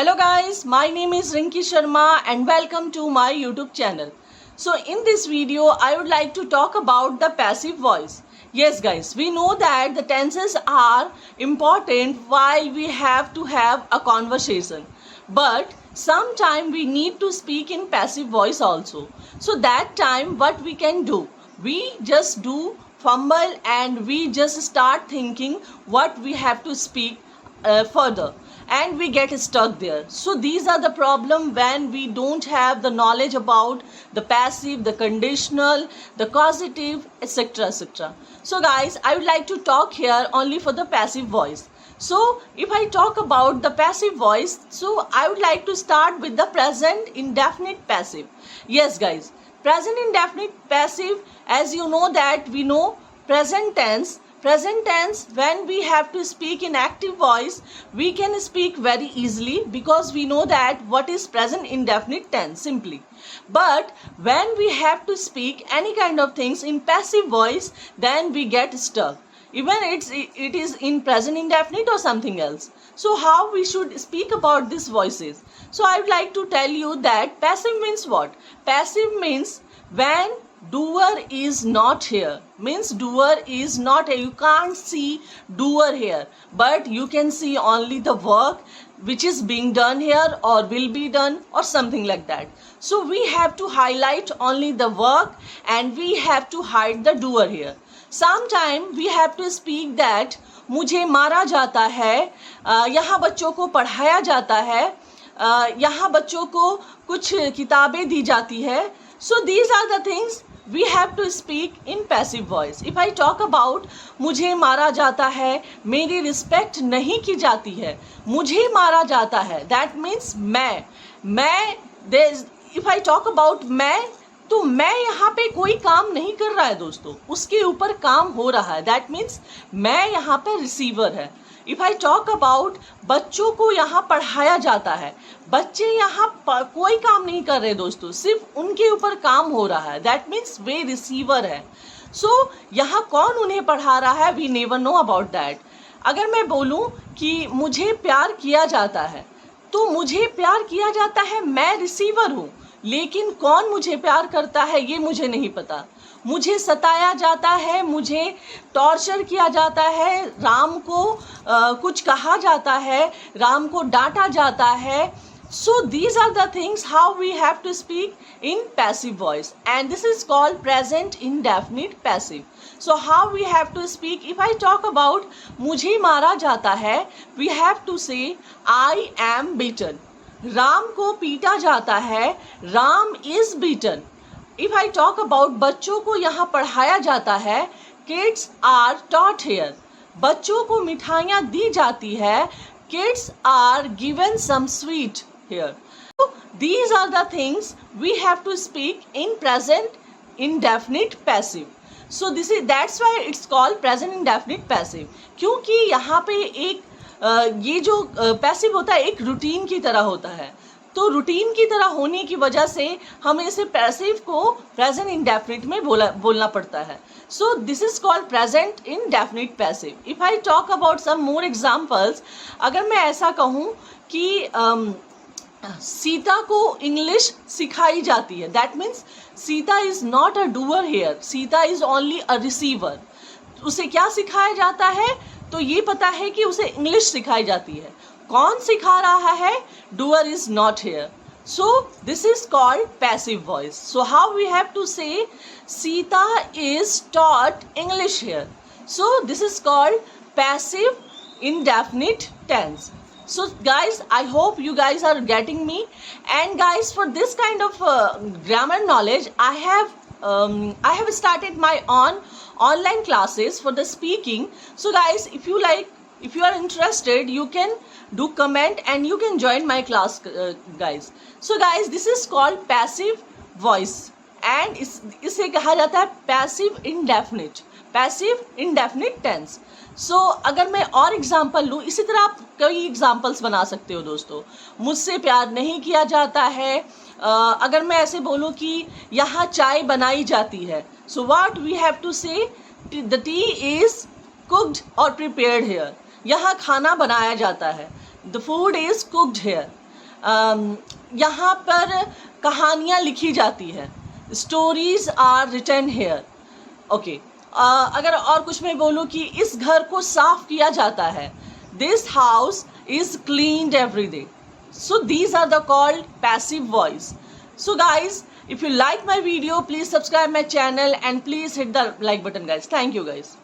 Hello guys, my name is Rinki Sharma and welcome to my YouTube channel. So in this video, I would like to talk about the passive voice. Yes guys, we know that the tenses are important while we have to have a conversation. But sometime we need to speak in passive voice also. So that time what we can do? We just do fumble and we just start thinking what we have to speak further, and we get stuck there. So these are the problem when we don't have the knowledge about the passive, the conditional, the causative, etc, etc. So guys, I would like to talk here only for the passive voice. So if I talk about the passive voice, so I would like to start with the present indefinite passive. Yes guys, present indefinite passive, as you know that we know present tense. Present tense, when we have to speak in active voice, we can speak very easily because we know that what is present indefinite tense simply. But when we have to speak any kind of things in passive voice, then we get stuck. Even it is in present indefinite or something else. So how we should speak about these voices? So I would like to tell you that passive means what? Passive means when doer is not here, means doer is not here. You can't see doer here, but you can see only the work which is being done here or will be done or something like that. So we have to highlight only the work and we have to hide the doer here. Sometime we have to speak that मुझे मारा जाता है, यहाँ बच्चों को पढ़ाया जाता है, यहाँ बच्चों को कुछ किताबें दी जाती है. So these are the things we have to speak in passive voice. If I talk about मुझे मारा जाता है, मेरी रिस्पेक्ट नहीं की जाती है, मुझे मारा जाता है, that means मैं if I talk about मैं, तो मैं यहाँ पे कोई काम नहीं कर रहा है दोस्तों, उसके ऊपर काम हो रहा है, that means मैं यहाँ पे रिसीवर है. If I talk about बच्चों को यहाँ पढ़ाया जाता है, बच्चे यहाँ कोई काम नहीं कर रहे दोस्तों, सिर्फ उनके ऊपर काम हो रहा है, that means वे रिसीवर है. So यहाँ कौन उन्हें पढ़ा रहा है, we never know about that. अगर मैं बोलूँ कि मुझे प्यार किया जाता है, तो मुझे प्यार किया जाता है, मैं रिसीवर हूँ, लेकिन कौन मुझे प्यार करता है ये मुझे नहीं पता. मुझे सताया जाता है, मुझे टॉर्चर किया जाता है, राम को कुछ कहा जाता है, राम को डांटा जाता है. So these are the things how we have to speak in passive voice, and this is called present indefinite passive. So how we have to speak? If I talk about मुझे मारा जाता है, we have to say I am beaten. Ram को पीटा जाता है, Ram is beaten. If I talk about बच्चों को यहाँ पढ़ाया जाता है, kids are taught here. बच्चों को मिठाइयाँ दी जाती है, kids are given some sweet here. So these are the things we have to speak in present indefinite passive. So that's why it's called present indefinite passive. क्योंकि यहाँ पे एक ये जो पैसिव होता है एक रूटीन की तरह होता है, तो रूटीन की तरह होने की वजह से हमें इसे पैसिव को प्रेजेंट इंडेफिनिट में बोलना पड़ता है. So this is called present indefinite passive. If I talk about some more examples, अगर मैं ऐसा कहूँ कि सीता को इंग्लिश सिखाई जाती है, that means Sita is not a doer here, Sita is only a receiver. उसे क्या सिखाया जाता है, तो ये पता है कि उसे इंग्लिश सिखाई जाती है. कौन सिखा रहा है, doer is not here. So this is called passive voice. So how we have to say Sita is taught English here. So this is called passive indefinite tense. So guys, I hope you guys are getting me, and guys, for this kind of grammar knowledge I have started my online classes for the speaking. So guys, if you are interested, you can do comment and you can join my class guys. So guys, this is called passive voice and इसे कहा जाता है passive indefinite tense. सो अगर मैं और example लूँ, इसी तरह आप कई एग्जाम्पल्स बना सकते हो दोस्तों. मुझसे प्यार नहीं किया जाता है, अगर मैं ऐसे बोलूँ कि यहाँ चाय बनाई जाती है, so what we have to say, the tea is cooked और प्रिपेयर्ड हेयर. यहाँ खाना बनाया जाता है, the food is cooked here. यहाँ पर कहानियाँ लिखी जाती है, stories are written here. Okay, अगर और कुछ मैं बोलूँ कि इस घर को साफ किया जाता है, this house is cleaned every day. So these are the called passive voice. So guys, if you like my video, please subscribe my channel and please hit the like button guys. Thank you guys.